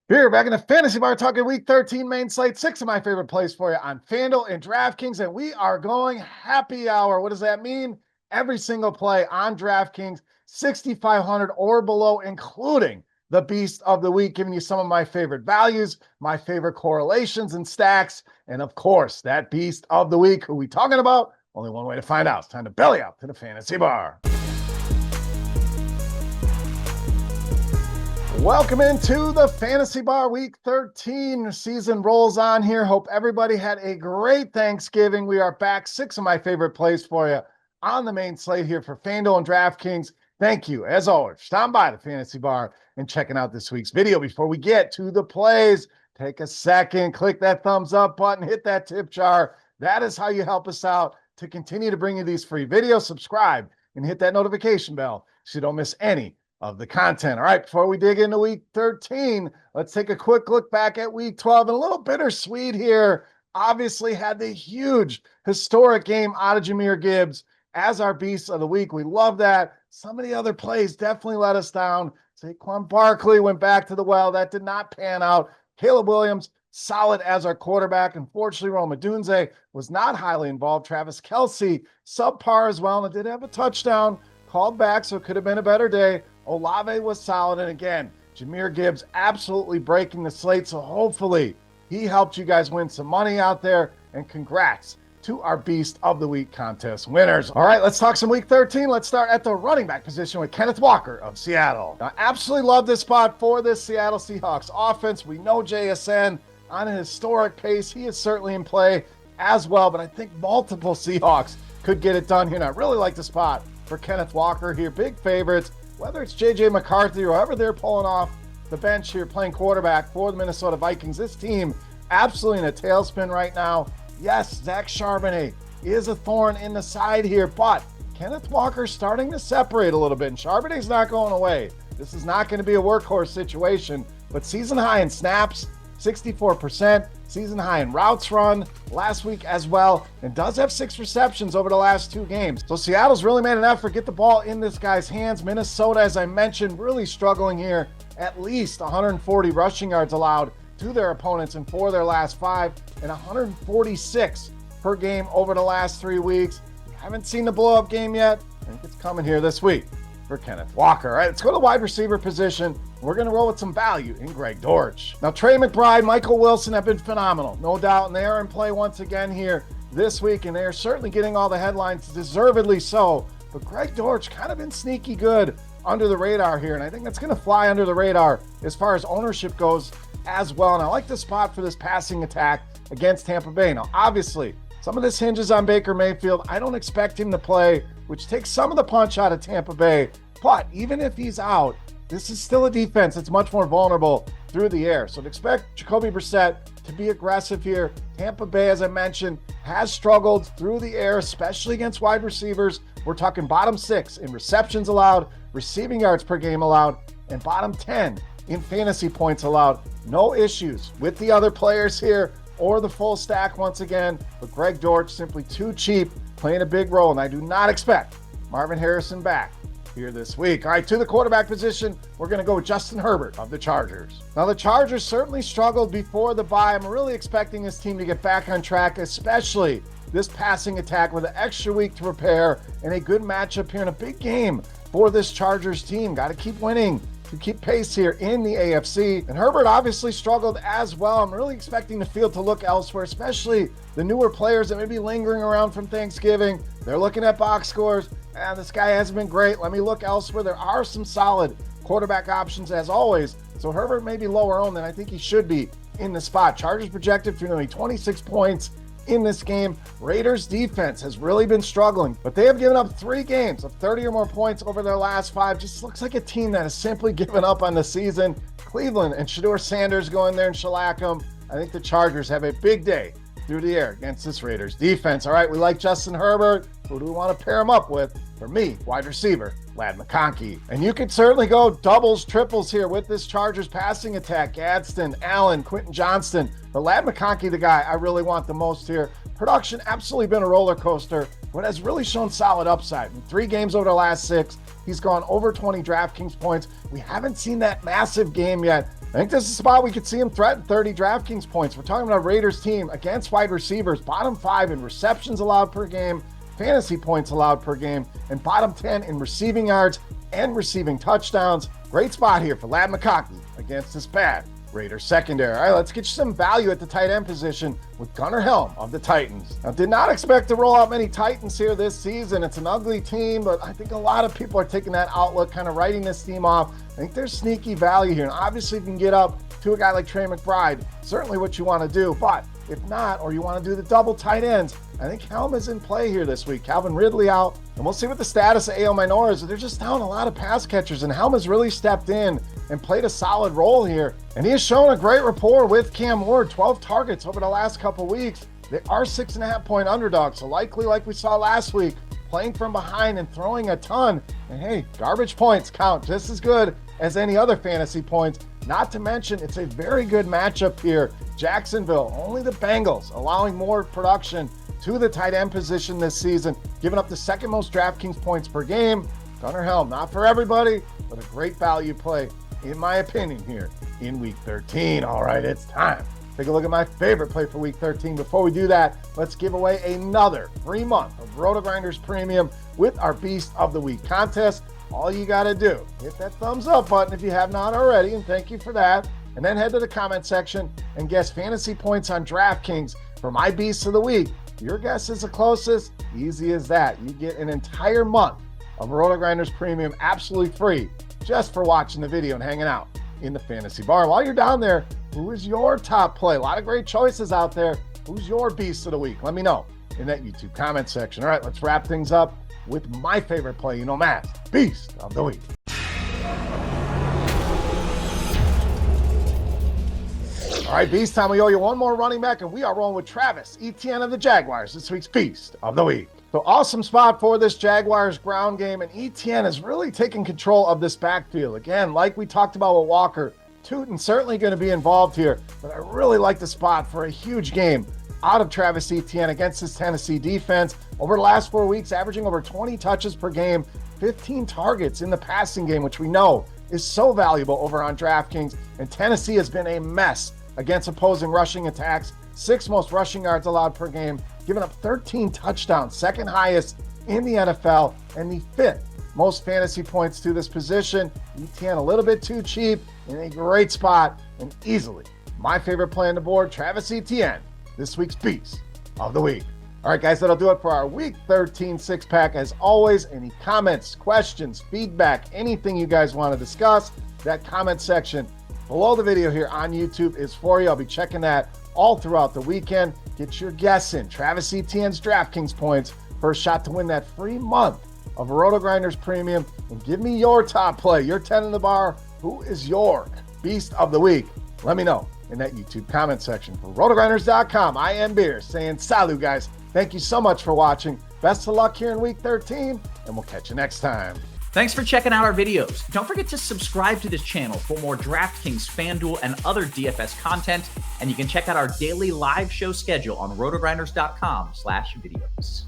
Here, back in the Fantasy Bar, talking Week 13 main slate. 6 of my favorite plays for you on FanDuel and DraftKings, and we are going happy hour. What does that mean? Every single play on DraftKings, 6,500 or below, including the Beast of the Week, giving you some of my favorite values, my favorite correlations and stacks, and of course, that Beast of the Week. Who we talking about? Only one way to find out. It's time to belly up to the Fantasy Bar. Welcome into the Fantasy Bar. Week 13 season rolls on here. Hope everybody had a great Thanksgiving. We are back. 6 of my favorite plays for you on the main slate here for FanDuel and DraftKings. Thank you, as always, stopping by the Fantasy Bar and checking out this week's video. Before we get to the plays, take a second, click that thumbs up button, hit that tip jar. That is how you help us out to continue to bring you these free videos. Subscribe and hit that notification bell so you don't miss any of the content. All right, before we dig into Week 13, let's take a quick look back at Week 12. And a little bittersweet here. Obviously had the huge historic game out of Jahmyr Gibbs as our Beast of the Week. We love that. Some of the other plays definitely let us down. Saquon Barkley went back to the well. That did not pan out. Caleb Williams, solid as our quarterback. Unfortunately, Rome Odunze was not highly involved. Travis Kelce, subpar as well, and did have a touchdown called back, so it could have been a better day. Olave was solid, and again, Jahmyr Gibbs absolutely breaking the slate, so hopefully he helped you guys win some money out there, and congrats to our Beast of the Week contest winners. All right, let's talk some Week 13. Let's start at the running back position with Kenneth Walker of Seattle. Now, absolutely love this spot for this Seattle Seahawks offense. We know JSN on a historic pace. He is certainly in play as well, but I think multiple Seahawks could get it done here, and I really like the spot for Kenneth Walker here. Big favorites. Whether it's J.J. McCarthy or whoever they're pulling off the bench here playing quarterback for the Minnesota Vikings, this team absolutely in a tailspin right now. Yes, Zach Charbonnet is a thorn in the side here, but Kenneth Walker's starting to separate a little bit, and Charbonnet's not going away. This is not going to be a workhorse situation, but season high in snaps, 64%, season high in routes run last week as well, and does have 6 receptions over the last 2 games. So Seattle's really made an effort, get the ball in this guy's hands. Minnesota, as I mentioned, really struggling here. At least 140 rushing yards allowed to their opponents in 4 of their last 5, and 146 per game over the last 3 weeks. We haven't seen the blow-up game yet. I think it's coming here this week for Kenneth Walker. All right, let's go to the wide receiver position. We're going to roll with some value in Greg Dortch. Now, Trey McBride, Michael Wilson have been phenomenal, no doubt, and they are in play once again here this week, and they are certainly getting all the headlines, deservedly so. But Greg Dortch kind of been sneaky good under the radar here, and I think that's going to fly under the radar as far as ownership goes as well. And I like the spot for this passing attack against Tampa Bay. Now, obviously, some of this hinges on Baker Mayfield. I don't expect him to play, which takes some of the punch out of Tampa Bay. But even if he's out, this is still a defense that's much more vulnerable through the air. So to expect Jacoby Brissett to be aggressive here. Tampa Bay, as I mentioned, has struggled through the air, especially against wide receivers. We're talking bottom 6 in receptions allowed, receiving yards per game allowed, and bottom 10 in fantasy points allowed. No issues with the other players here or the full stack once again, but Greg Dortch simply too cheap, playing a big role, and I do not expect Marvin Harrison back here this week. All right, to the quarterback position, we're going to go with Justin Herbert of the Chargers. Now, the Chargers certainly struggled before the bye. I'm really expecting this team to get back on track, especially this passing attack with an extra week to prepare and a good matchup here in a big game for this Chargers team. Got to keep winning to keep pace here in the AFC. And Herbert obviously struggled as well. I'm really expecting the field to look elsewhere, especially the newer players that may be lingering around from Thanksgiving. They're looking at box scores. This guy hasn't been great. Let me look elsewhere. There are some solid quarterback options as always. So Herbert may be lower owned than I think he should be in the spot. Chargers projected for nearly 26 points in this game. Raiders defense has really been struggling, but they have given up 3 games of 30 or more points over their last 5. Just looks like a team that has simply given up on the season. Cleveland and Shedeur Sanders go in there and shellac them. I think the Chargers have a big day through the air against this Raiders defense. All right, we like Justin Herbert. Who do we want to pair him up with? For me, wide receiver, Ladd McConkey. And you could certainly go doubles, triples here with this Chargers passing attack. Gadsden, Allen, Quentin Johnston. But Ladd McConkey, the guy I really want the most here. Production absolutely been a roller coaster, but has really shown solid upside. In 3 games over the last 6, he's gone over 20 DraftKings points. We haven't seen that massive game yet I think this is a spot we could see him threaten 30 DraftKings points. We're talking about a Raiders team against wide receivers, bottom 5 in receptions allowed per game, fantasy points allowed per game, and bottom 10 in receiving yards and receiving touchdowns. Great spot here for Ladd McConkey against this bad Raiders secondary. All right, let's get you some value at the tight end position with Gunnar Helm of the Titans. Now, did not expect to roll out many Titans here this season. It's an ugly team, but I think a lot of people are taking that outlook, kind of writing this team off. I think there's sneaky value here. And obviously, if you can get up to a guy like Trey McBride, certainly what you want to do. But if not, or you want to do the double tight ends, I think Helm is in play here this week. Calvin Ridley out, and we'll see what the status of A.O. Minor is. They're just down a lot of pass catchers, and Helm has really stepped in and played a solid role here. And he has shown a great rapport with Cam Ward, 12 targets over the last couple weeks. They are 6.5-point underdogs, so likely, like we saw last week, playing from behind and throwing a ton. And hey, garbage points count just as good as any other fantasy points. Not to mention, it's a very good matchup here. Jacksonville, only the Bengals, allowing more production to the tight end position this season, giving up the second most DraftKings points per game. Gunnar Helm, not for everybody, but a great value play, in my opinion, here in Week 13. All right, it's time. Take a look at my favorite play for Week 13. Before we do that, let's give away another free month of RotoGrinders Premium with our Beast of the Week contest. All you got to do, hit that thumbs up button if you have not already, and thank you for that. And then head to the comment section and guess fantasy points on DraftKings for my Beast of the Week. Your guess is the closest. Easy as that. You get an entire month of RotoGrinders Premium absolutely free just for watching the video and hanging out in the fantasy bar. While you're down there, who is your top play? A lot of great choices out there. Who's your Beast of the Week? Let me know in that YouTube comment section. All right, let's wrap things up with my favorite play. You know, Matt, Beast of the Week. All right, Beast time. We owe you one more running back, and we are rolling with Travis Etienne of the Jaguars, this week's Beast of the Week. So awesome spot for this Jaguars ground game, and Etienne is really taking control of this backfield. Again, like we talked about with Walker, Tootin certainly going to be involved here, but I really like the spot for a huge game out of Travis Etienne against this Tennessee defense. Over the last 4 weeks, averaging over 20 touches per game, 15 targets in the passing game, which we know is so valuable over on DraftKings. And Tennessee has been a mess against opposing rushing attacks. 6th most rushing yards allowed per game, giving up 13 touchdowns, second highest in the NFL, and the 5th most fantasy points to this position. Etienne a little bit too cheap, in a great spot, and easily my favorite play on the board, Travis Etienne, this week's Beast of the Week. All right, guys, that'll do it for our Week 13 six-pack. As always, any comments, questions, feedback, anything you guys want to discuss, that comment section below the video here on YouTube is for you. I'll be checking that all throughout the weekend. Get your guess in. Travis Etienne's DraftKings points for a shot to win that free month of RotoGrinders Premium. And give me your top play, your 10 in the bar. Who is your Beast of the Week? Let me know in that YouTube comment section. For RotoGrinders.com, I am Beer saying salut, guys. Thank you so much for watching. Best of luck here in Week 13, and we'll catch you next time. Thanks for checking out our videos. Don't forget to subscribe to this channel for more DraftKings, FanDuel, and other DFS content. And you can check out our daily live show schedule on RotoGrinders.com/videos.